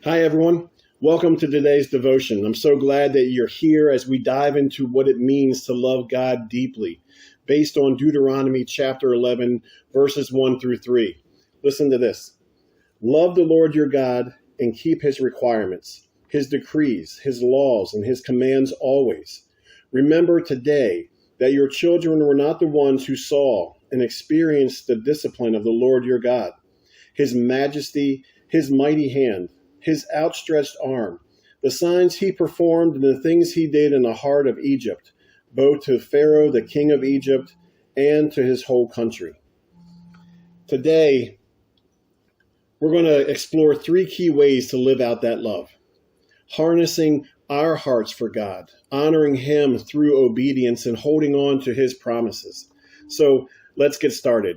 Hi, everyone. Welcome to today's devotion. I'm so glad that you're here as we dive into what it means to love God deeply, based on Deuteronomy chapter 11, verses 1 through 3. Listen to this. Love the Lord your God and keep his requirements, his decrees, his laws, and his commands always. Remember today that your children were not the ones who saw and experienced the discipline of the Lord your God, his majesty, his mighty hand, his outstretched arm, the signs he performed and the things he did in the heart of Egypt, both to Pharaoh, the king of Egypt, and to his whole country. Today, we're going to explore 3 key ways to live out that love. Harnessing our hearts for God, honoring him through obedience, and holding on to his promises. So let's get started.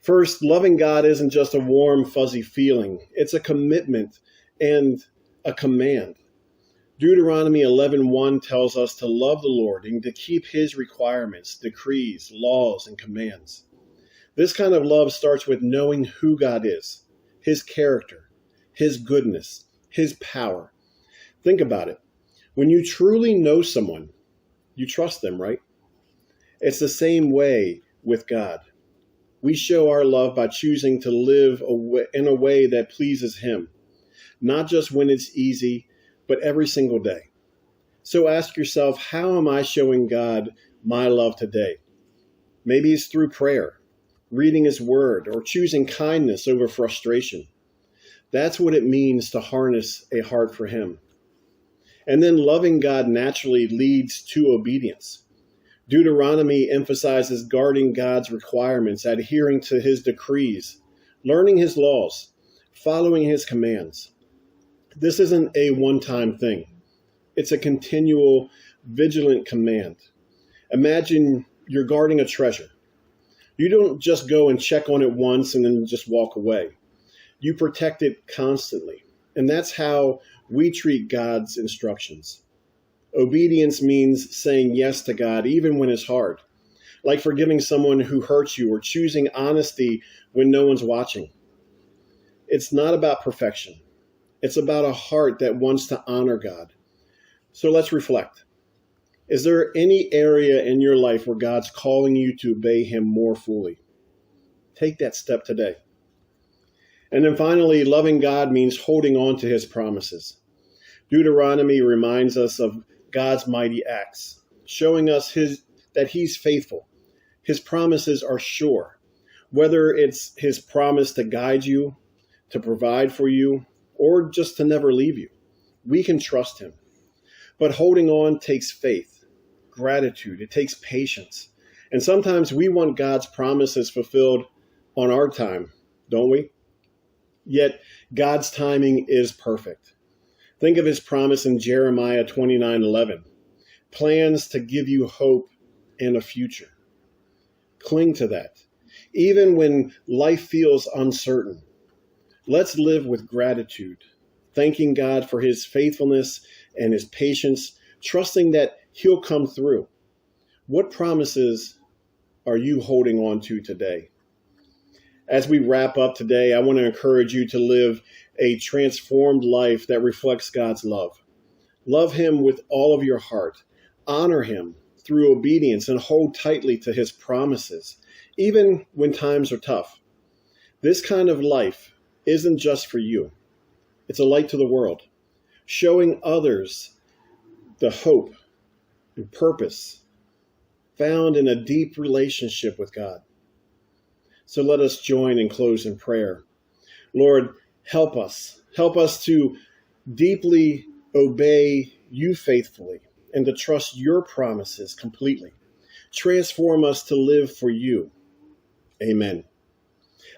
First, loving God isn't just a warm, fuzzy feeling. It's a commitment and a command. Deuteronomy 11:1 tells us to love the Lord and to keep his requirements, decrees, laws, and commands. This kind of love starts with knowing who God is, his character, his goodness, his power. Think about it. When you truly know someone, you trust them, right? It's the same way with God. We show our love by choosing to live in a way that pleases him, not just when it's easy, but every single day. So ask yourself, how am I showing God my love today? Maybe it's through prayer, reading his word, or choosing kindness over frustration. That's what it means to harness a heart for him. And then loving God naturally leads to obedience. Deuteronomy emphasizes guarding God's requirements, adhering to his decrees, learning his laws, following his commands. This isn't a one-time thing. It's a continual, vigilant command. Imagine you're guarding a treasure. You don't just go and check on it once and then just walk away. You protect it constantly. And that's how we treat God's instructions. Obedience means saying yes to God even when it's hard, like forgiving someone who hurts you or choosing honesty when no one's watching. It's not about perfection. It's about a heart that wants to honor God. So let's reflect. Is there any area in your life where God's calling you to obey him more fully? Take that step today. And then finally, loving God means holding on to his promises. Deuteronomy reminds us of God's mighty acts, showing us that he's faithful. His promises are sure, whether it's his promise to guide you, to provide for you, or just to never leave you. We can trust him. But holding on takes faith, gratitude, it takes patience. And sometimes we want God's promises fulfilled on our time, don't we? Yet God's timing is perfect. Think of his promise in Jeremiah 29:11. Plans to give you hope and a future. Cling to that, even when life feels uncertain. Let's live with gratitude, thanking God for his faithfulness and his patience, trusting that he'll come through. What promises are you holding on to today? As we wrap up today, I want to encourage you to live a transformed life that reflects God's love. Love him with all of your heart. Honor him through obedience and hold tightly to his promises, even when times are tough. This kind of life isn't just for you. It's a light to the world, showing others the hope and purpose found in a deep relationship with God. So let us join and close in prayer. Lord, help us. Help us to deeply obey you faithfully and to trust your promises completely. Transform us to live for you. Amen.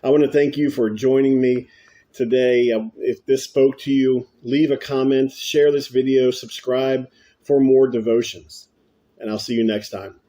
I want to thank you for joining me today. If this spoke to you, leave a comment, share this video, subscribe for more devotions, and I'll see you next time.